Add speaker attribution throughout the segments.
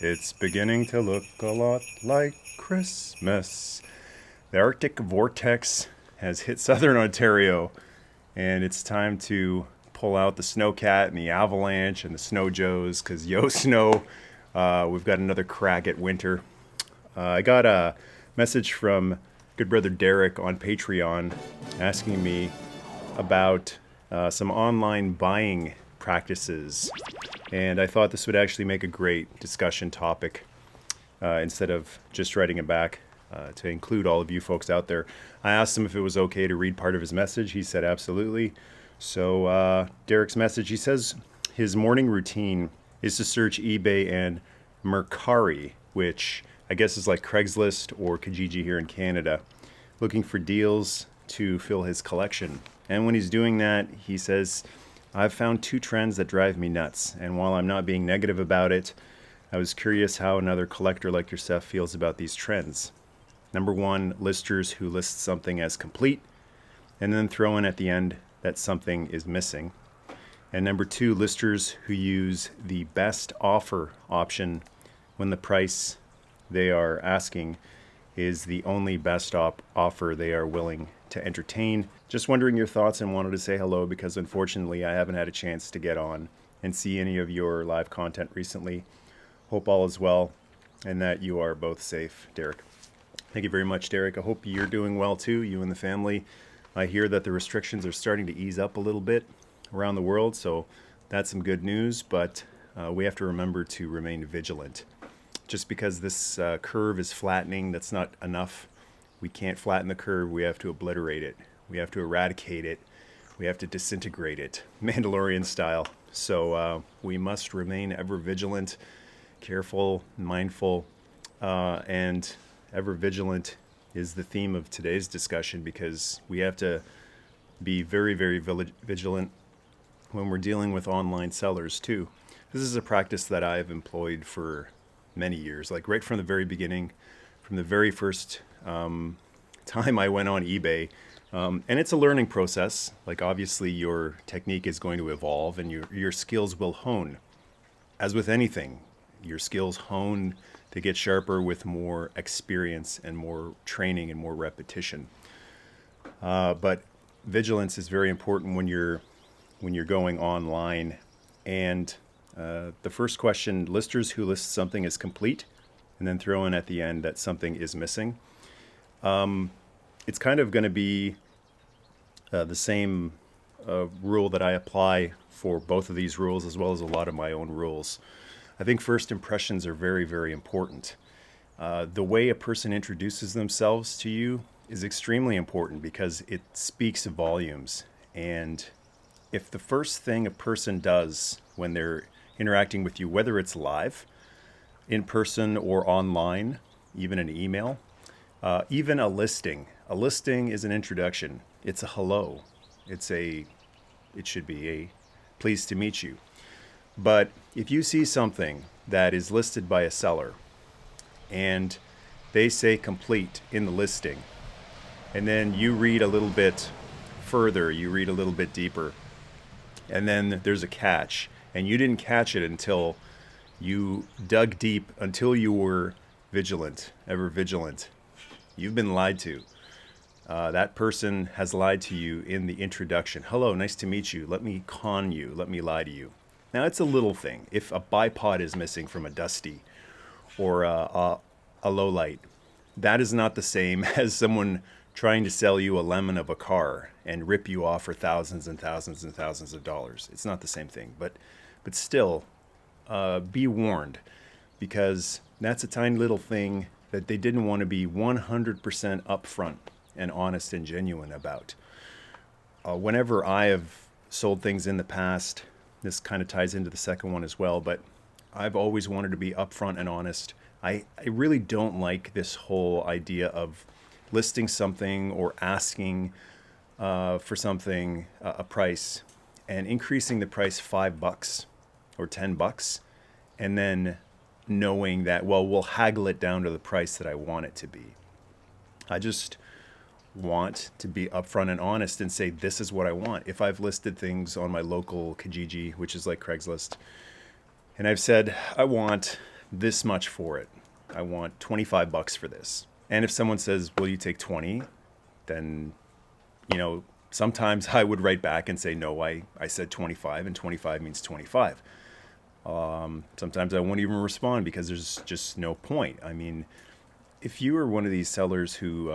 Speaker 1: It's beginning to look a lot like Christmas. The Arctic vortex has hit southern Ontario, and it's time to pull out the snowcat and the avalanche and the snow joes, because yo snow, we've got another crack at winter. I got a message from good brother Derek on Patreon asking me about some online buying practices, and I thought this would actually make a great discussion topic instead of just writing it back to include all of you folks out there. I asked him if it was okay to read part of his message. He said absolutely. So Derek's message, he says his morning routine is to search eBay and Mercari, which I guess is like Craigslist or Kijiji here in Canada, looking for deals to fill his collection. And when he's doing that, he says, I've found two trends that drive me nuts. And while I'm not being negative about it, I was curious how another collector like yourself feels about these trends. Number one, listers who list something as complete and then throw in at the end that something is missing. And number two, listers who use the best offer option when the price they are asking is the only best offer they are willing to entertain. Just wondering your thoughts and wanted to say hello because unfortunately I haven't had a chance to get on and see any of your live content recently. Hope all is well and that you are both safe, Derek. Thank you very much, Derek. I hope you're doing well too, you and the family. I hear that the restrictions are starting to ease up a little bit around the world, so that's some good news, but we have to remember to remain vigilant. Just because this curve is flattening, that's not enough. We can't flatten the curve, we have to obliterate it. We have to eradicate it. We have to disintegrate it, Mandalorian style. So we must remain ever vigilant, careful, mindful, and ever vigilant is the theme of today's discussion because we have to be very, very vigilant when we're dealing with online sellers too. This is a practice that I've employed for many years, like right from the very beginning, from the very first time I went on eBay. And it's a learning process. Like obviously your technique is going to evolve and your skills will hone. As with anything, your skills hone, they get sharper with more experience and more training and more repetition. But vigilance is very important when you're going online. And the first question, listers who list something as complete and then throw in at the end that something is missing. It's kind of going to be the same rule that I apply for both of these rules as well as a lot of my own rules. I think first impressions are very, very important. The way a person introduces themselves to you is extremely important because it speaks volumes. And if the first thing a person does when they're interacting with you, whether it's live, in person, or online, even an email, even a listing. A listing is an introduction. It's a hello. It should be a pleased to meet you. But if you see something that is listed by a seller and they say complete in the listing, and then you read a little bit further, you read a little bit deeper, and then there's a catch, and you didn't catch it until you dug deep, until you were vigilant, ever vigilant. You've been lied to. That person has lied to you in the introduction. Hello, nice to meet you. Let me con you. Let me lie to you. Now, it's a little thing. If a bipod is missing from a Dusty or a low light, that is not the same as someone trying to sell you a lemon of a car and rip you off for thousands and thousands and thousands of dollars. It's not the same thing. But still, be warned, because that's a tiny little thing that they didn't want to be 100% upfront and honest and genuine about. Whenever I have sold things in the past, this kind of ties into the second one as well, but I've always wanted to be upfront and honest. I really don't like this whole idea of listing something or asking for something, a price, and increasing the price $5 or $10, and then knowing that, well, we'll haggle it down to the price that I want it to be. I just want to be upfront and honest and say, this is what I want. If I've listed things on my local Kijiji, which is like Craigslist, and I've said, I want this much for it. I want $25 for this. And if someone says, will you take 20? Then, sometimes I would write back and say, no, I said 25 and 25 means 25. Sometimes I won't even respond because there's just no point. I mean, if you are one of these sellers who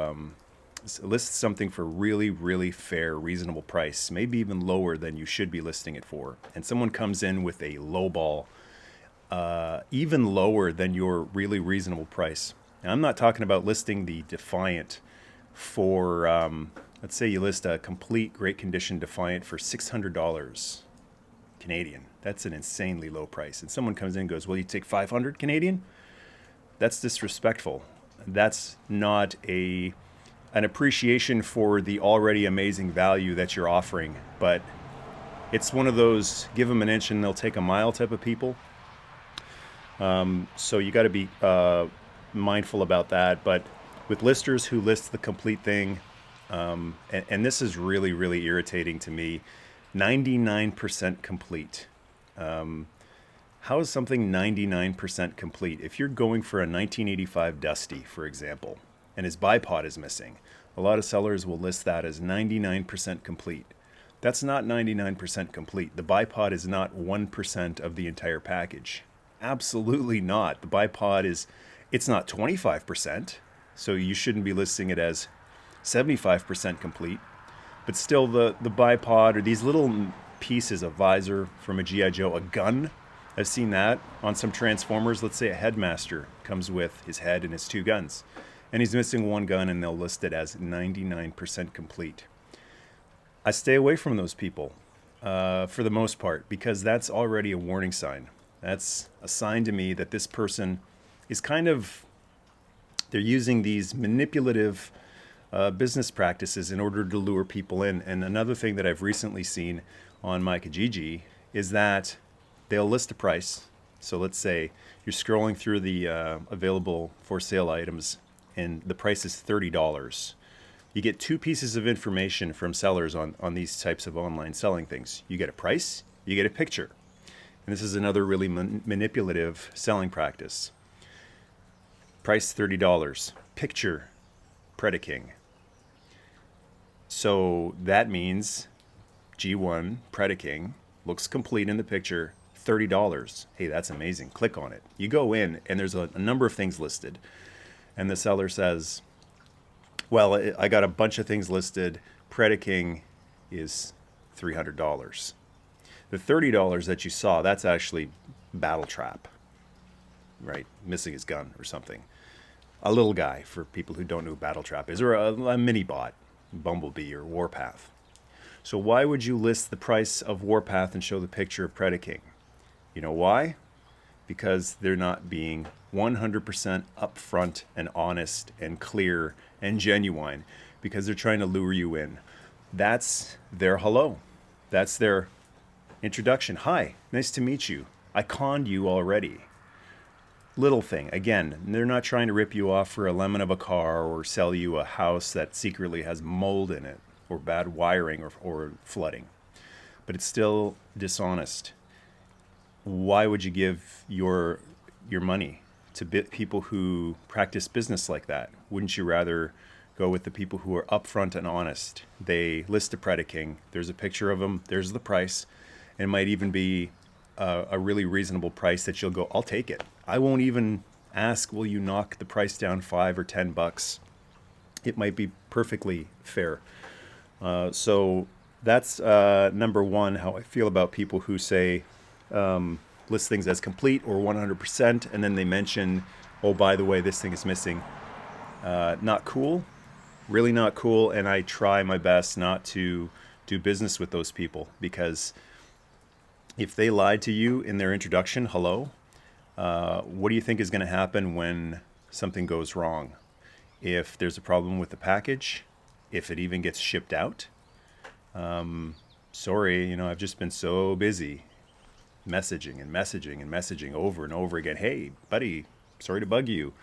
Speaker 1: lists something for really, really fair, reasonable price, maybe even lower than you should be listing it for, and someone comes in with a low ball, even lower than your really reasonable price. Now, I'm not talking about listing the Defiant for, let's say you list a complete great condition Defiant for $600 Canadian. That's an insanely low price. And someone comes in and goes, well, you take 500 Canadian? That's disrespectful. That's not an appreciation for the already amazing value that you're offering. But it's one of those give them an inch and they'll take a mile type of people. So you got to be mindful about that. But with listers who list the complete thing, and this is really, really irritating to me, 99% complete. How is something 99% complete? If you're going for a 1985 Dusty, for example, and his bipod is missing, a lot of sellers will list that as 99% complete. That's not 99% complete. The bipod is not 1% of the entire package. Absolutely not. The bipod it's not 25%, so you shouldn't be listing it as 75% complete. But still, the bipod or these little pieces, a visor from a G.I. Joe, a gun, I've seen that on some Transformers. Let's say a Headmaster comes with his head and his two guns, and he's missing one gun, and they'll list it as 99% complete. I stay away from those people for the most part, because that's already a warning sign. That's a sign to me that this person is they're using these manipulative business practices in order to lure people in. And another thing that I've recently seen on my Kijiji is that they'll list a price. So let's say you're scrolling through the available for sale items and the price is $30. You get two pieces of information from sellers on these types of online selling things. You get a price, you get a picture. And this is another really manipulative selling practice. Price $30, picture Predaking. So that means G1 Predaking looks complete in the picture, $30. Hey, that's amazing. Click on it. You go in and there's a number of things listed. And the seller says, well, I got a bunch of things listed. Predaking is $300. The $30 that you saw, that's actually Battle Trap, right? Missing his gun or something. A little guy, for people who don't know who Battle Trap is, or a mini bot, Bumblebee or Warpath. So why would you list the price of Warpath and show the picture of Predaking? You know why? Because they're not being 100% upfront and honest and clear and genuine, because they're trying to lure you in. That's their hello. That's their introduction. Hi, nice to meet you. I conned you already. Little thing. Again, they're not trying to rip you off for a lemon of a car or sell you a house that secretly has mold in it or bad wiring or flooding. But it's still dishonest. Why would you give your money to people who practice business like that? Wouldn't you rather go with the people who are upfront and honest? They list a Predaking. There's a picture of them. There's the price. And it might even be a really reasonable price that you'll go, I'll take it. I won't even ask, will you knock the price down $5 or $10? It might be perfectly fair. So that's number one, how I feel about people who say, list things as complete or 100%, and then they mention, oh, by the way, this thing is missing. Not cool, really not cool, and I try my best not to do business with those people, because if they lied to you in their introduction, hello, what do you think is going to happen when something goes wrong? If there's a problem with the package, if it even gets shipped out, sorry, I've just been so busy messaging and messaging and messaging over and over again. Hey, buddy, sorry to bug you.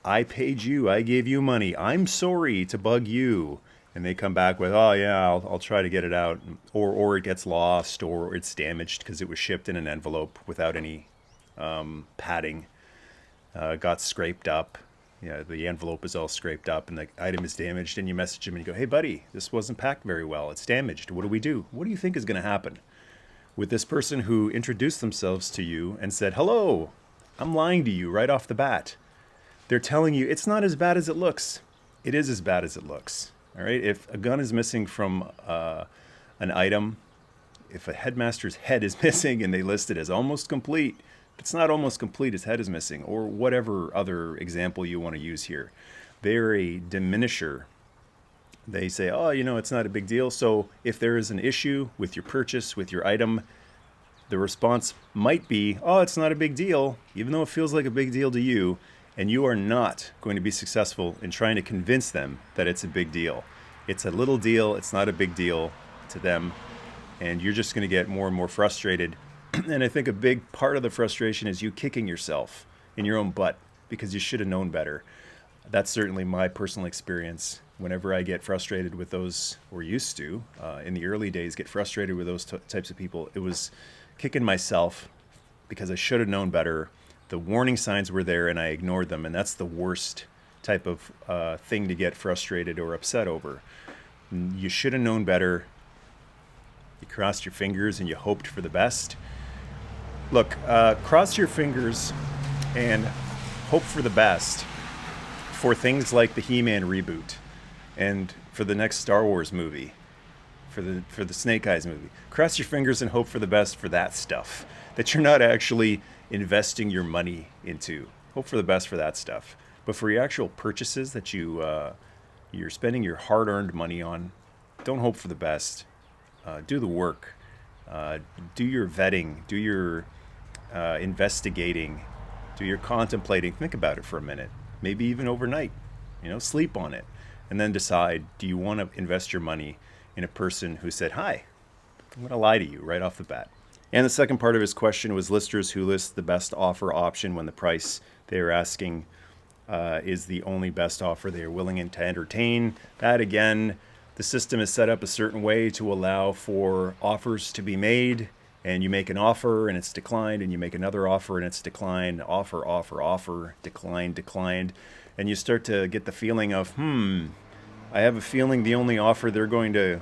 Speaker 1: I paid you. I gave you money. I'm sorry to bug you. And they come back with, oh, yeah, I'll try to get it out. Or it gets lost, or it's damaged because it was shipped in an envelope without any padding got scraped up. The envelope is all scraped up and the item is damaged, and you message him and you go, hey buddy, this wasn't packed very well. It's damaged. What do we do? What do you think is going to happen with this person who introduced themselves to you and said, hello, I'm lying to you right off the bat? They're telling you it's not as bad as it looks. It is as bad as it looks. All right. If a gun is missing from an item, if a headmaster's head is missing and they list it as almost complete, it's not almost complete, his head is missing, or whatever other example you want to use here. They're a diminisher. They say, oh, it's not a big deal. So if there is an issue with your purchase, with your item, the response might be, oh, it's not a big deal, even though it feels like a big deal to you. And you are not going to be successful in trying to convince them that it's a big deal. It's a little deal. It's not a big deal to them. And you're just going to get more and more frustrated. And I think a big part of the frustration is you kicking yourself in your own butt because you should have known better. That's certainly my personal experience. Whenever I get frustrated with those, or used to, in the early days, get frustrated with those types of people, it was kicking myself because I should have known better. The warning signs were there and I ignored them. And that's the worst type of thing to get frustrated or upset over. You should have known better. You crossed your fingers and you hoped for the best. Look, cross your fingers and hope for the best for things like the He-Man reboot and for the next Star Wars movie, for the Snake Eyes movie. Cross your fingers and hope for the best for that stuff that you're not actually investing your money into. Hope for the best for that stuff. But for your actual purchases that you're spending your hard-earned money on, don't hope for the best. Do the work. Do your vetting. Do your investigating. Do your contemplating. Think about it for a minute. Maybe even overnight. Sleep on it. And then decide, do you want to invest your money in a person who said, hi, I'm going to lie to you right off the bat? And the second part of his question was listers who list the best offer option when the price they are asking is the only best offer they are willing to entertain. That, again, the system is set up a certain way to allow for offers to be made, and you make an offer and it's declined, and you make another offer and it's declined, offer, declined. And you start to get the feeling of, I have a feeling the only offer they're going to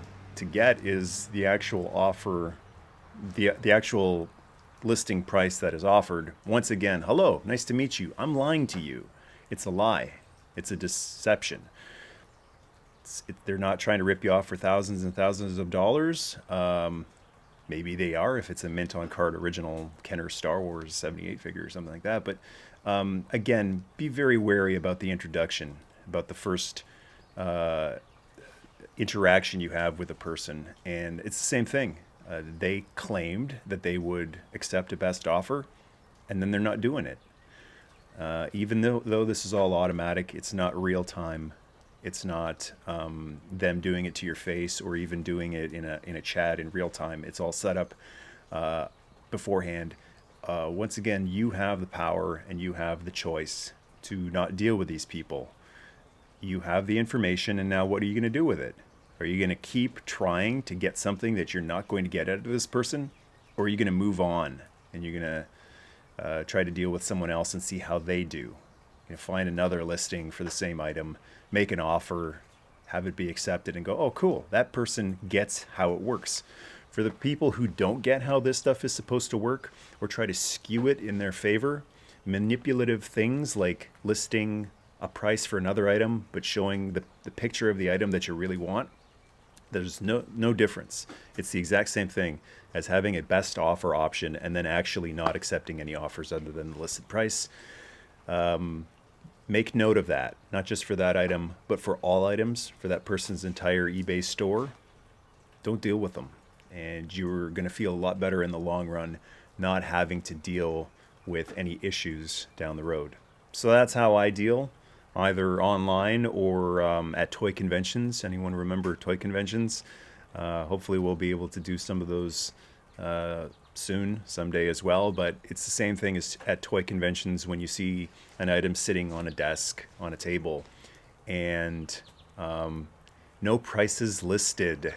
Speaker 1: get is the actual offer, the actual listing price that is offered. Once again, hello, nice to meet you. I'm lying to you. It's a lie. It's a deception. They're not trying to rip you off for thousands and thousands of dollars. Maybe they are if it's a mint on card original Kenner Star Wars 78 figure or something like that. But again, be very wary about the introduction, about the first interaction you have with a person. And it's the same thing. They claimed that they would accept a best offer, and then they're not doing it. Even though this is all automatic, it's not real time. It's not them doing it to your face or even doing it in a chat in real time. It's all set up beforehand. Once again, you have the power and you have the choice to not deal with these people. You have the information, and now what are you going to do with it? Are you going to keep trying to get something that you're not going to get out of this person? Or are you going to move on and you're going to try to deal with someone else and see how they do? Find another listing for the same item, make an offer, have it be accepted, and go, oh, cool, that person gets how it works. For the people who don't get how this stuff is supposed to work or try to skew it in their favor, manipulative things like listing a price for another item but showing the picture of the item that you really want, there's no difference. It's the exact same thing as having a best offer option and then actually not accepting any offers other than the listed price. Make note of that, not just for that item, but for all items, for that person's entire eBay store. Don't deal with them. And you're going to feel a lot better in the long run not having to deal with any issues down the road. So that's how I deal, either online or at toy conventions. Anyone remember toy conventions? Hopefully we'll be able to do some of those soon, someday as well. But it's the same thing as at toy conventions when you see an item sitting on a desk, on a table, and no prices listed.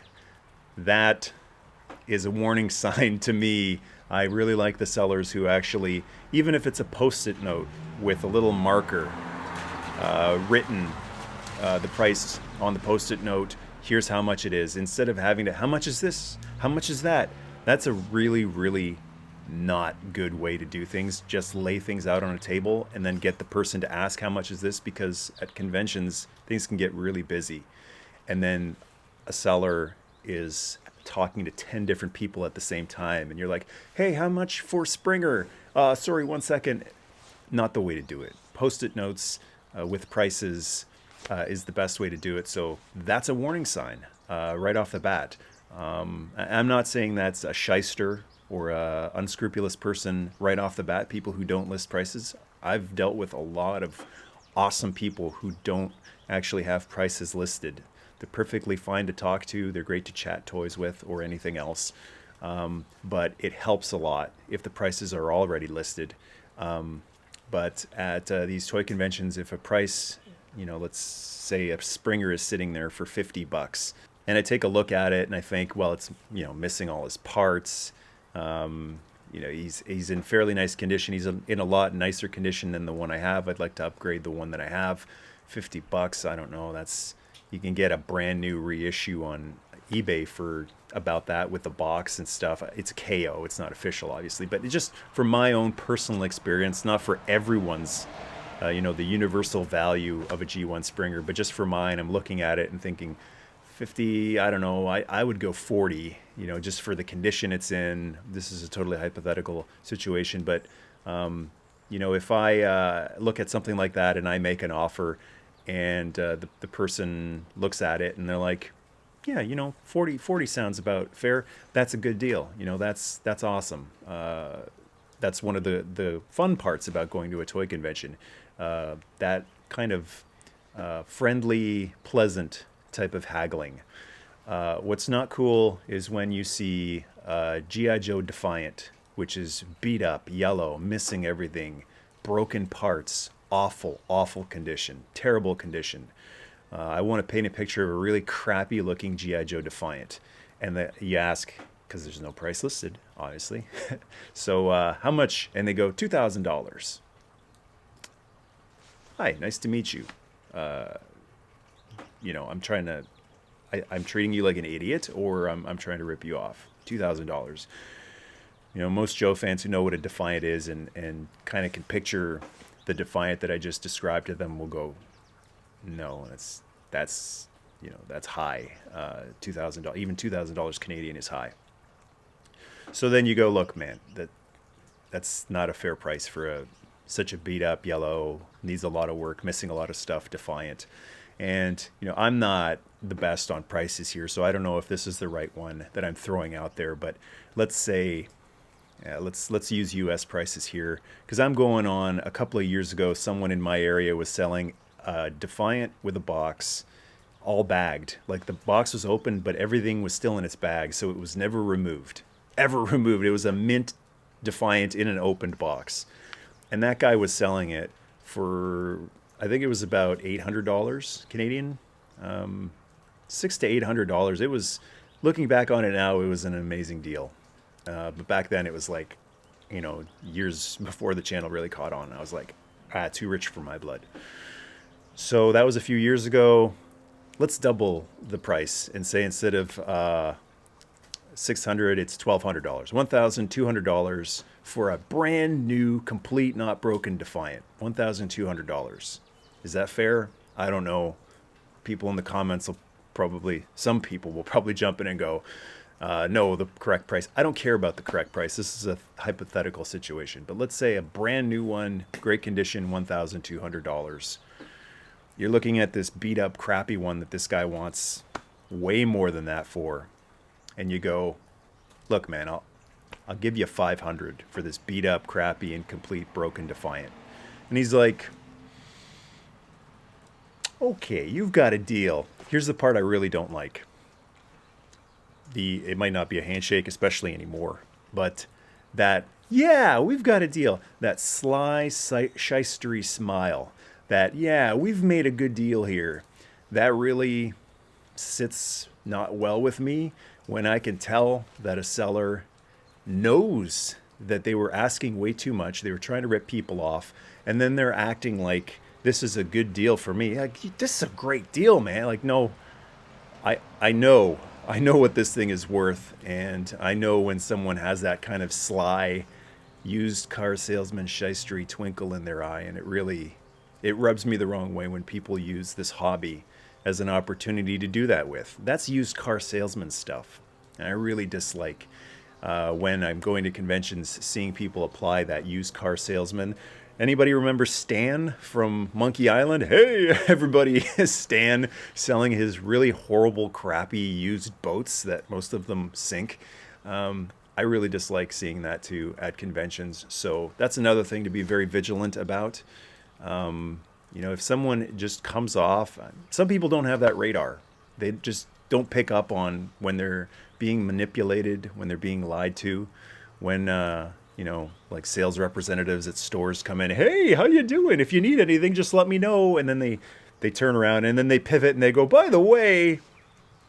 Speaker 1: That is a warning sign to me. I really like the sellers who actually, even if it's a post-it note with a little marker written, the price on the post-it note, here's how much it is, instead of having to, how much is this? How much is that? That's a really, really not good way to do things. Just lay things out on a table and then get the person to ask how much is this, because at conventions, things can get really busy. And then a seller is talking to 10 different people at the same time. And you're like, hey, how much for Springer? Sorry, 1 second. Not the way to do it. Post-it notes with prices is the best way to do it. So that's a warning sign right off the bat. I'm not saying that's a shyster or a unscrupulous person right off the bat, people who don't list prices. I've dealt with a lot of awesome people who don't actually have prices listed. They're perfectly fine to talk to. They're great to chat toys with or anything else. But it helps a lot if the prices are already listed. But at these toy conventions, if a price, let's say a Springer is sitting there for $50, and I take a look at it and I think, well, it's, missing all his parts. He's in fairly nice condition. He's in a lot nicer condition than the one I have. I'd like to upgrade the one that I have. $50, I don't know. You can get a brand new reissue on eBay for about that with the box and stuff. It's KO. It's not official, obviously, but it's just for my own personal experience, not for everyone's, the universal value of a G1 Springer, but just for mine. I'm looking at it and thinking 50, I don't know. I would go 40, just for the condition it's in. This is a totally hypothetical situation, but, if I look at something like that and I make an offer, and the person looks at it and they're like, yeah, 40 sounds about fair. That's a good deal. That's awesome. That's one of the fun parts about going to a toy convention. That kind of friendly, pleasant type of haggling. What's not cool is when you see G.I. Joe Defiant, which is beat up, yellow, missing everything, broken parts, awful condition, terrible condition. I want to paint a picture of a really crappy looking G.I. Joe Defiant. And you ask, because there's no price listed, obviously. So how much? And they go, $2,000. Hi, nice to meet you. I'm treating you like an idiot, or I'm trying to rip you off. $2,000. Most Joe fans who know what a Defiant is and kind of can picture the Defiant that I just described to them will go, no, that's high. $2,000, even $2,000 Canadian is high. So then you go, look, man, that's not a fair price for such a beat up yellow, needs a lot of work, missing a lot of stuff Defiant. And I'm not the best on prices here, so I don't know if this is the right one that I'm throwing out there. But let's say, let's use U.S. prices here, because I'm going on a couple of years ago. Someone in my area was selling a Defiant with a box, all bagged. Like the box was open, but everything was still in its bag, so it was never removed. Ever removed. It was a mint Defiant in an opened box, and that guy was selling it for, I think it was about $800 Canadian, $600 to $800. It was, looking back on it now, it was an amazing deal. But back then it was like, years before the channel really caught on. I was like, too rich for my blood. So that was a few years ago. Let's double the price and say instead of $600, it's $1,200, $1,200 for a brand new, complete, not broken Defiant. $1,200. Is that fair? I don't know. People in the comments some people will probably jump in and go, no, the correct price. I don't care about the correct price. This is a hypothetical situation. But let's say a brand new one, great condition, $1,200. You're looking at this beat up, crappy one that this guy wants way more than that for. And you go, look, man, I'll give you $500 for this beat up, crappy, incomplete, broken Defiant. And he's like, okay, you've got a deal. Here's the part I really don't like. It might not be a handshake, especially anymore, but yeah, we've got a deal. That sly, shystery smile. Yeah, we've made a good deal here. That really sits not well with me when I can tell that a seller knows that they were asking way too much, they were trying to rip people off, and then they're acting like this is a good deal for me. Like, this is a great deal, man. Like, no, I know what this thing is worth, and I know when someone has that kind of sly used car salesman shystery twinkle in their eye, and it rubs me the wrong way when people use this hobby as an opportunity to do that with. That's used car salesman stuff. And I really dislike when I'm going to conventions seeing people apply that used car salesman. Anybody remember Stan from Monkey Island? Hey, everybody, Stan selling his really horrible, crappy used boats that most of them sink. I really dislike seeing that too at conventions. So that's another thing to be very vigilant about. If someone just comes off, some people don't have that radar. They just don't pick up on when they're being manipulated, when they're being lied to, when, like sales representatives at stores come in, hey, how you doing? If you need anything, just let me know. And then they turn around and then they pivot and they go, by the way,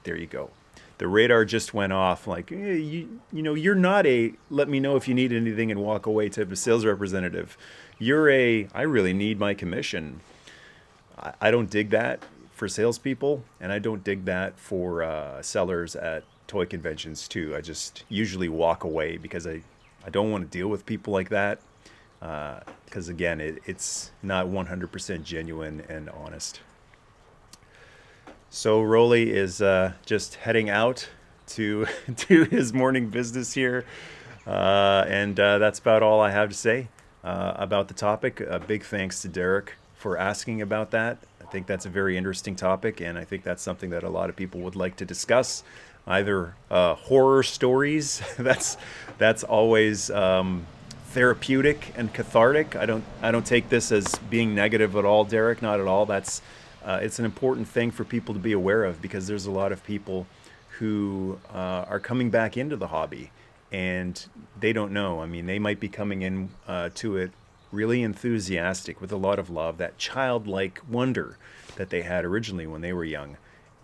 Speaker 1: there you go. The radar just went off. Like, hey, you're not a let me know if you need anything and walk away type of sales representative. You're I really need my commission. I don't dig that for salespeople, and I don't dig that for sellers at toy conventions too. I just usually walk away because I don't want to deal with people like that. Because again, it's not 100% genuine and honest. So Rolly is just heading out to to his morning business here, and that's about all I have to say about the topic. A big thanks to Derek for asking about that. I think that's a very interesting topic, and I think that's something that a lot of people would like to discuss. Either horror stories. that's always therapeutic and cathartic. I don't take this as being negative at all, Derek. Not at all. It's an important thing for people to be aware of, because there's a lot of people who are coming back into the hobby and they don't know. I mean, they might be coming in to it really enthusiastic with a lot of love, that childlike wonder that they had originally when they were young.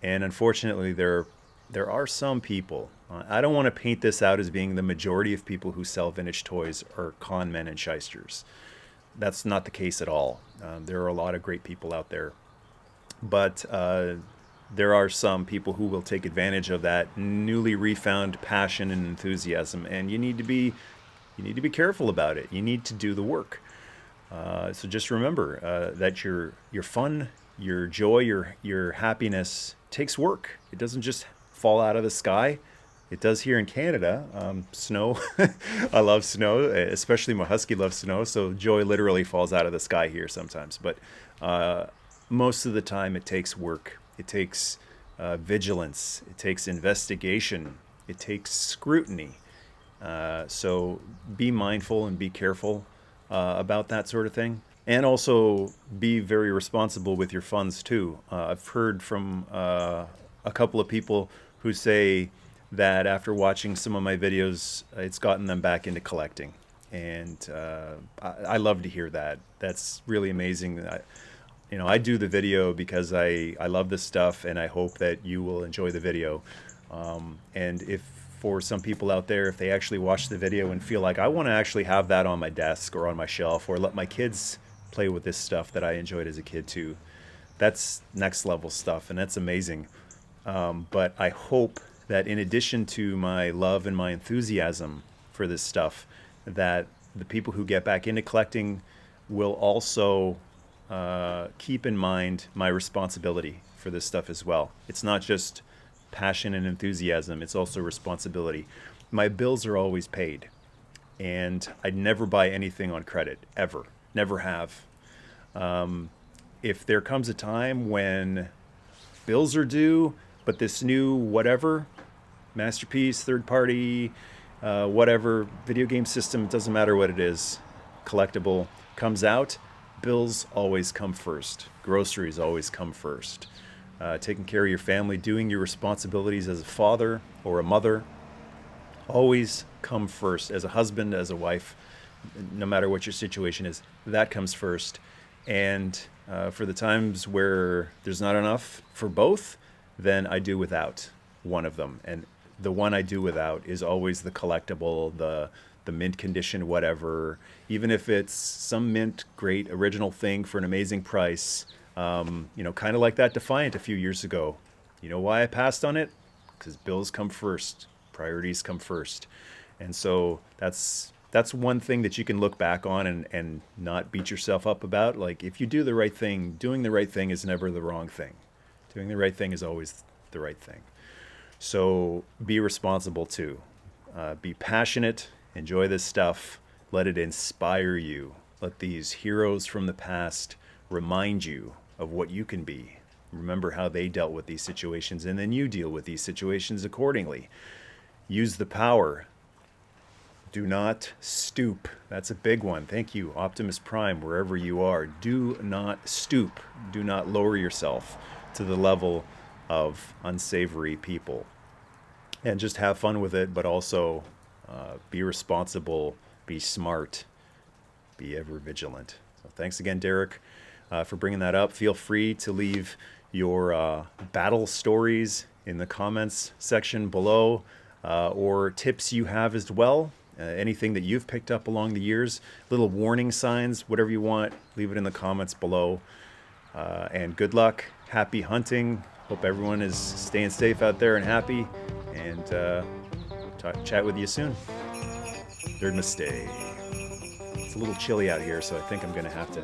Speaker 1: And unfortunately, there are some people, I don't want to paint this out as being the majority of people who sell vintage toys are con men and shysters. That's not the case at all. There are a lot of great people out there. But there are some people who will take advantage of that newly refound passion and enthusiasm, and you need to be careful about it. You need to do the work. So just remember that your fun, your joy, your happiness takes work. It doesn't just fall out of the sky. It does here in Canada. Snow, I love snow, especially my husky loves snow. So joy literally falls out of the sky here sometimes. But most of the time it takes work. It takes vigilance. It takes investigation. It takes scrutiny. So be mindful and be careful about that sort of thing. And also be very responsible with your funds too. I've heard from a couple of people who say that after watching some of my videos, it's gotten them back into collecting. And I love to hear that. That's really amazing. I do the video because I love this stuff, and I hope that you will enjoy the video. And if for some people out there, if they actually watch the video and feel like I want to actually have that on my desk or on my shelf, or let my kids play with this stuff that I enjoyed as a kid too, that's next level stuff, and that's amazing. But I hope that in addition to my love and my enthusiasm for this stuff, that the people who get back into collecting will also keep in mind my responsibility for this stuff as well. It's not just passion and enthusiasm, it's also responsibility. My bills are always paid, and I'd never buy anything on credit, ever. Never have. If there comes a time when bills are due, but this new whatever, masterpiece, third party, whatever, video game system, it doesn't matter what it is, collectible, comes out, bills always come first. Groceries always come first. Taking care of your family, doing your responsibilities as a father or a mother, always come first. As a husband, as a wife, no matter what your situation is, that comes first. And for the times where there's not enough for both, then I do without one of them. And the one I do without is always the collectible, the mint condition, whatever. Even if it's some mint great original thing for an amazing price, kind of like that Defiant a few years ago. You know why I passed on it? Because bills come first, priorities come first, and so that's one thing that you can look back on and not beat yourself up about. Like, if you do the right thing, doing the right thing is never the wrong thing. Doing the right thing is always the right thing. So be responsible too. Be passionate. Enjoy this stuff. Let it inspire you. Let these heroes from the past remind you of what you can be. Remember how they dealt with these situations, and then you deal with these situations accordingly. Use the power. Do not stoop. That's a big one. Thank you, Optimus Prime, wherever you are. Do not stoop. Do not lower yourself to the level of unsavory people. And just have fun with it, but also be responsible, be smart, be ever vigilant. So thanks again, Derek, for bringing that up. Feel free to leave your battle stories in the comments section below, or tips you have as well. Anything that you've picked up along the years, little warning signs, whatever you want, leave it in the comments below. And good luck. Happy hunting. Hope everyone is staying safe out there and happy. And chat with you soon. Third mistake. It's a little chilly out here, so I think I'm going to have to